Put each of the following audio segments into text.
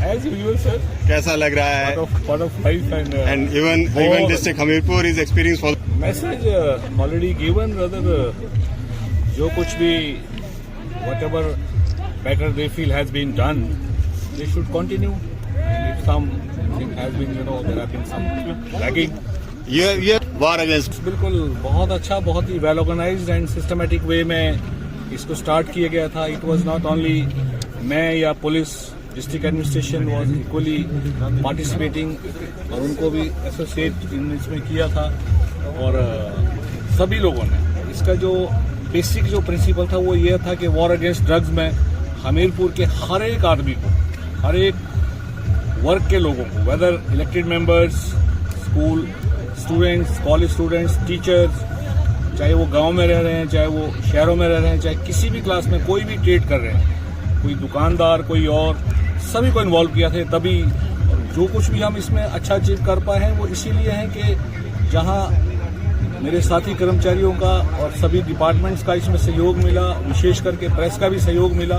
As usual, sir. कैसा लग रहा है? Part of life And even district Hamirpur is experienced for message already given. Rather, जो कुछ भी whatever better they feel has been done, they should continue. And if something has been, there have been some lagging. ये war against बिल्कुल बहुत अच्छा, बहुत ही well organised and systematic way में इसको स्टार्ट किया गया था. इट वाज नॉट ओनली मैं या police, district administration was equally participating और उनको भी एसोसिएट इसमें किया था. और सभी लोगों ने इसका जो बेसिक जो प्रिंसिपल था वो ये था कि वॉर अगेंस्ट ड्रग्स में हमीरपुर के हर एक आदमी को, हर एक वर्ग के लोगों को, whether elected members, school students, college students, teachers, चाहे वो गांव में रह रहे हैं, चाहे वो शहरों में रह रहे हैं, चाहे किसी भी क्लास में कोई भी ट्रेड कर रहे हैं, कोई दुकानदार, कोई और, सभी को इन्वॉल्व किया थे. तभी जो कुछ भी हम इसमें अच्छा अचीव कर पाए हैं वो इसीलिए है कि जहां मेरे साथी कर्मचारियों का और सभी डिपार्टमेंट्स का इसमें सहयोग मिला, विशेष करके प्रेस का भी सहयोग मिला.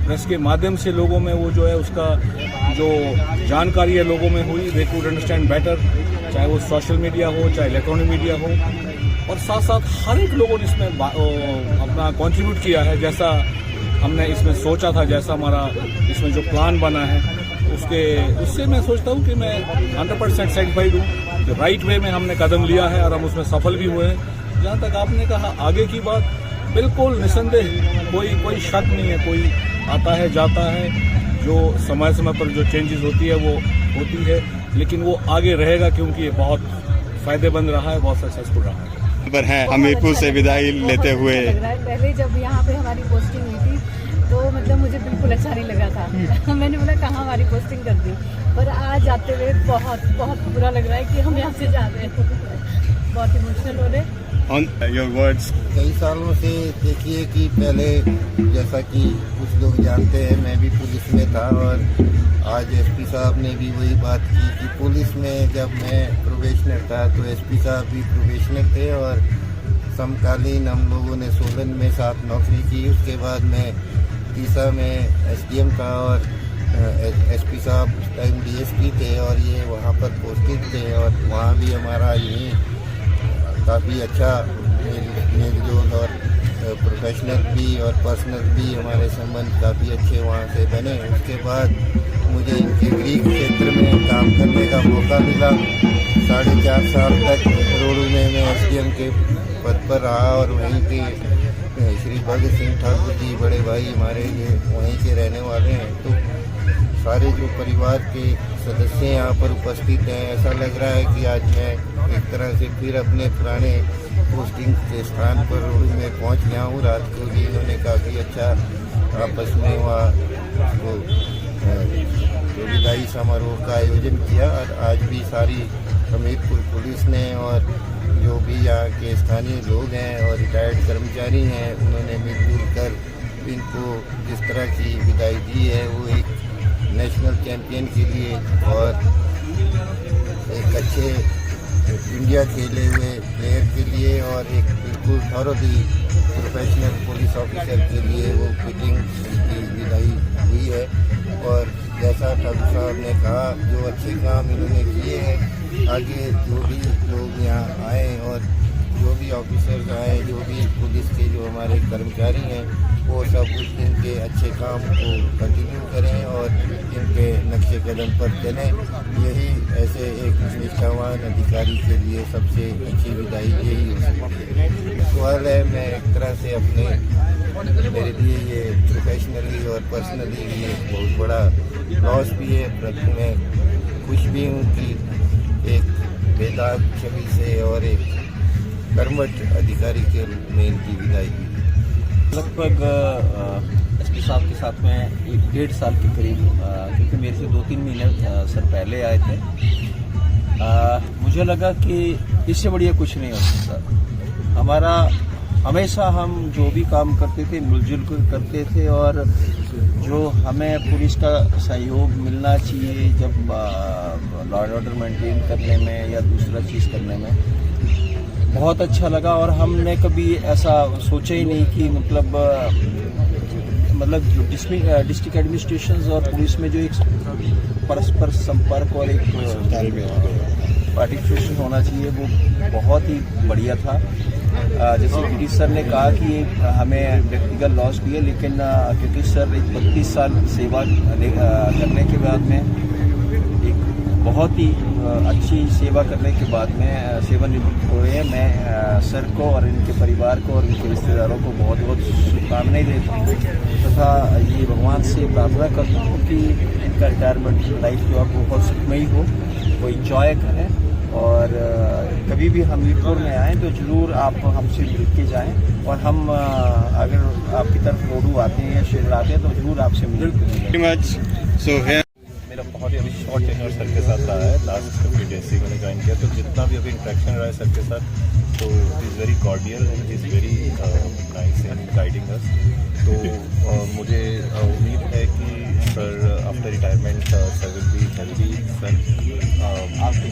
प्रेस के माध्यम से लोगों में वो जो है उसका जो जानकारी है लोगों में हुई, दे कुड अंडरस्टैंड बेटर, चाहे वो सोशल मीडिया हो, चाहे इलेक्ट्रॉनिक मीडिया हो. और साथ साथ हर एक लोगों ने इसमें अपना कंट्रीब्यूट किया है. जैसा हमने इसमें सोचा था, जैसा हमारा इसमें जो प्लान बना है, उससे मैं सोचता हूँ कि मैं 100% सेटिस्फाइड हूँ कि राइट वे में हमने कदम लिया है और हम उसमें सफल भी हुए हैं. जहाँ तक आपने कहा आगे की बात, बिल्कुल निसंदेह कोई शक नहीं है. कोई आता है जाता है, जो समय समय पर जो चेंजेस होती है वो होती है, लेकिन वो आगे रहेगा क्योंकि ये बहुत फायदेमंद रहा है, बहुत सक्सेसफुल रहा है. पर है हमीरपुर से विदाई लेते हुए. पहले जब यहाँ पे हमारी पोस्टिंग हुई थी तो मतलब मुझे बिल्कुल अच्छा नहीं लगा था. मैंने बोला कहाँ हमारी पोस्टिंग कर दी, पर आज जाते हुए बहुत बहुत बुरा लग रहा है कि हम यहाँ से जा रहे हैं. बहुत इमोशनल हो रहे. On your words. कई सालों से देखिए कि पहले जैसा कि कुछ लोग जानते हैं, मैं भी पुलिस में था और आज एसपी साहब ने भी वही बात की कि पुलिस में जब मैं प्रोबेशनर था तो एसपी साहब भी प्रोबेशनर थे और समकालीन हम लोगों ने सोलन में साथ नौकरी की. उसके बाद मैं तीसा में एसडीएम था और एसपी साहब उस टाइम डीएसपी थे और ये वहाँ पर पोस्टेड थे और वहाँ भी हमारा यही काफ़ी अच्छा मेलजोल और प्रोफेशनल भी और पर्सनल भी हमारे संबंध काफ़ी अच्छे वहाँ से बने. उसके बाद मुझे इनके ग्रीक क्षेत्र में काम करने का मौका मिला. 4.5 साल तक रोडू में मैं एसडीएम के पद पर रहा और वहीं के श्री भगत सिंह ठाकुर जी बड़े भाई हमारे ये वहीं के रहने वाले हैं. तो सारे जो परिवार के सदस्य यहाँ पर उपस्थित हैं, ऐसा लग रहा है कि आज मैं एक तरह से फिर अपने पुराने पोस्टिंग के स्थान पर रोड में पहुँच गया हूँ. रात को भी इन्होंने काफ़ी अच्छा आपस में वहाँ वो विदाई समारोह का आयोजन किया और आज भी सारी हमीरपुर पुलिस ने और जो भी यहाँ के स्थानीय लोग हैं और रिटायर्ड कर्मचारी हैं, उन्होंने मिलजुल कर इनको जिस तरह की विदाई दी है वो एक नेशनल चैंपियन के लिए और एक अच्छे इंडिया खेले हुए प्लेयर के लिए और एक बिल्कुल थॉरोली प्रोफेशनल पुलिस ऑफिसर के लिए वो फिटिंग की विदाई हुई है. और जैसा ठाकुर साहब ने कहा, जो अच्छे काम इन्होंने किए हैं, आगे जो भी लोग यहाँ आए और जो भी ऑफिसर्स आए, जो भी पुलिस के जो हमारे कर्मचारी हैं, वो सब इनके अच्छे काम को कंटिन्यू करें और इनके नक्शे कदम पर चलें. यही ऐसे एक निष्ठावान अधिकारी के लिए सबसे अच्छी विदाई यही है. सवाल है, मैं एक तरह से मेरे लिए ये प्रोफेशनली और पर्सनली ये बहुत बड़ा लॉस भी है, परंतु मैं खुश भी हूँ कि एक बेदाग छवि से और एक कर्मठ अधिकारी के रूप में इनकी विदाई हुई. लगभग एसपी साहब के साथ में 1.5 साल के करीब, क्योंकि मेरे से 2-3 महीने सर पहले आए थे, मुझे लगा कि इससे बढ़िया कुछ नहीं हो सकता. हमारा हमेशा हम जो भी काम करते थे मिलजुल कर करते थे और जो हमें पुलिस का सहयोग मिलना चाहिए जब लॉ एंड ऑर्डर मेंटेन करने में या दूसरा चीज़ करने में, बहुत अच्छा लगा. और हमने कभी ऐसा सोचा ही नहीं कि मतलब मतलब जो डिस्ट्रिक्ट एडमिनिस्ट्रेशन और पुलिस में जो एक परस्पर संपर्क और एक पार्टिसिपेशन होना चाहिए वो बहुत ही बढ़िया था। जैसे पीडी सर ने कहा कि हमें व्यक्तिगत लॉस भी है, लेकिन क्योंकि सर एक 32 साल सेवा करने के बाद में एक बहुत ही अच्छी सेवा करने के बाद में सेवानिवृत्त हुए हैं। मैं सर को और इनके परिवार को और इनके रिश्तेदारों को बहुत बहुत शुभकामनाएं देता हूँ तथा ये भगवान से प्रार्थना करता हूँ कि इनका रिटायरमेंट लाइफ जो है बहुत सुखमयी हो, वो इंजॉय करें और कभी भी हमीरपुर में आएँ तो ज़रूर आप हमसे मिल के जाएँ और हम अगर आपकी तरफ रोडू आते हैं या शिविर आते हैं तो ज़रूर आपसे मिलेंगे। मेरा बहुत ही अभी शॉर्ट टेन्योर सर के साथ रहा है। लास्ट 50 डेज से मैंने ज्वाइन किया, तो जितना भी अभी इंटरेक्शन रहा है सर के साथ तो is very cordial and is very nice in guiding अस। तो मुझे उम्मीद है कि sir after retirement sir will be healthy. Sir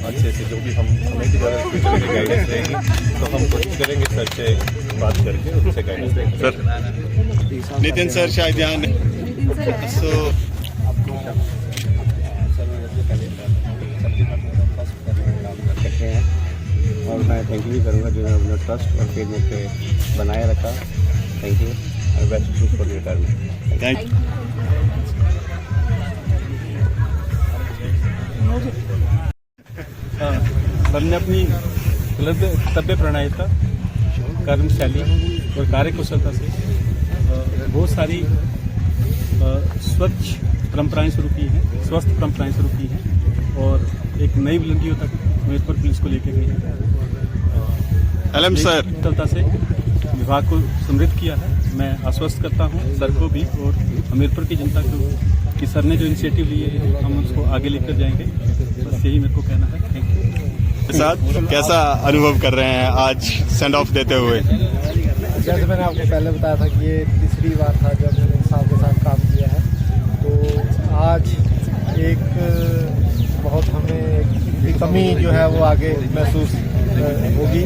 अच्छे से जो भी हमें भी ज़्यादा फ्यूचर में गाइडेंस रहेगी तो हम कोशिश करेंगे सर से बात करके उनसे गाइडेंस देंगे। सर नितिन सर शायद यहाँ सो और मैं थैंक यू भी करूँगा जिन्होंने अपना ट्रस्ट और फेथ मुझ पर बनाए रखा। थैंक यू और best wishes for retirement. Thank you. Sir ने अपनी कर्तव्य प्रणालिता, कर्मशैली और कार्यकुशलता से बहुत सारी स्वच्छ परंपराएं शुरू की हैं, स्वस्थ परंपराएं शुरू की हैं और एक नई बुलंदियों तक हमीरपुर पुलिस को लेके गई है। एलएम सर सफलता से विभाग को समृद्ध किया है। मैं आश्वस्त करता हूं सर को भी और हमीरपुर की जनता को कि सर ने जो इनिशिएटिव लिए हैं हम उसको आगे लेकर जाएंगे। बस यही मेरे को कहना है। Thank you. साथ कैसा अनुभव कर रहे हैं आज सेंड ऑफ देते हुए? जैसे मैंने आपको पहले बताया था कि ये तीसरी बार था जब मैंने साहब के साथ काम किया है, तो आज एक बहुत हमें कमी जो है वो आगे महसूस होगी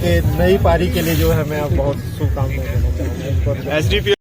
कि नई पारी के लिए जो है मैं बहुत शुभकामनाएं देना चाहूँगा। एसडीपी